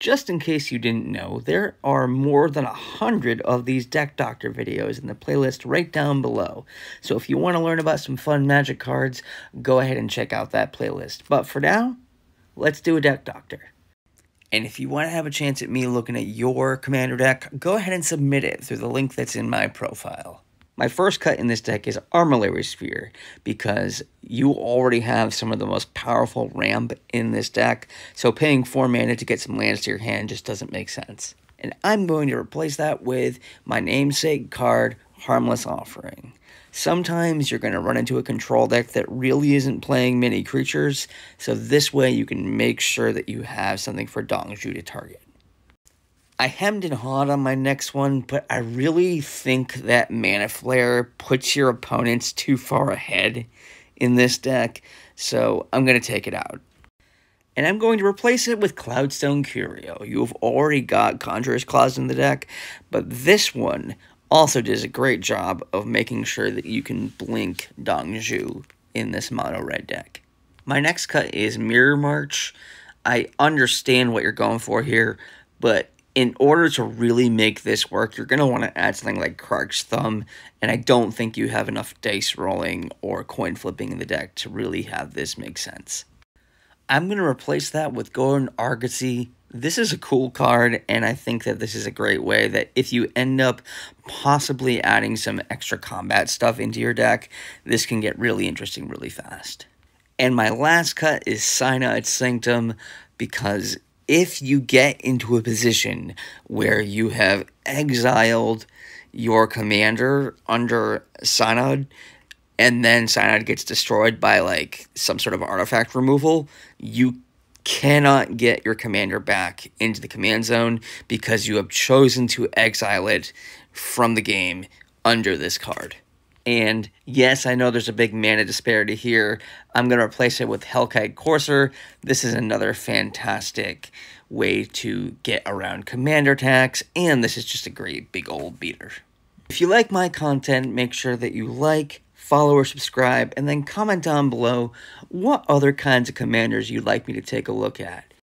Just in case you didn't know, there are more than 100 of these Deck Doctor videos in the playlist right down below. So if you want to learn about some fun Magic cards, go ahead and check out that playlist. But for now, let's do a Deck Doctor. And if you want to have a chance at me looking at your Commander deck, go ahead and submit it through the link that's in my profile. My first cut in this deck is Armillary Sphere, because you already have some of the most powerful ramp in this deck, so paying 4 mana to get some lands to your hand just doesn't make sense. And I'm going to replace that with my namesake card, Harmless Offering. Sometimes you're going to run into a control deck that really isn't playing many creatures, so this way you can make sure that you have something for Dongzhu to target. I hemmed and hawed on my next one, but I really think that Mana Flare puts your opponents too far ahead in this deck, so I'm going to take it out. And I'm going to replace it with Cloudstone Curio. You've already got Conjurer's Claws in the deck, but this one also does a great job of making sure that you can blink Dongzhu in this mono red deck. My next cut is Mirror March. I understand what you're going for here, but in order to really make this work, you're going to want to add something like Krark's Thumb, and I don't think you have enough dice rolling or coin flipping in the deck to really have this make sense. I'm going to replace that with Goron Argosy. This is a cool card, and I think that this is a great way that if you end up possibly adding some extra combat stuff into your deck, this can get really interesting really fast. And my last cut is Cyanide Sanctum, because if you get into a position where you have exiled your commander under Cyanide, and then Cyanide gets destroyed by, like, some sort of artifact removal, you cannot get your commander back into the command zone because you have chosen to exile it from the game under this card. And yes, I know there's a big mana disparity here. I'm going to replace it with Hellkite Courser. This is another fantastic way to get around commander attacks, and this is just a great big old beater. If you like my content, make sure that you like, follow, or subscribe, and then comment down below what other kinds of commanders you'd like me to take a look at.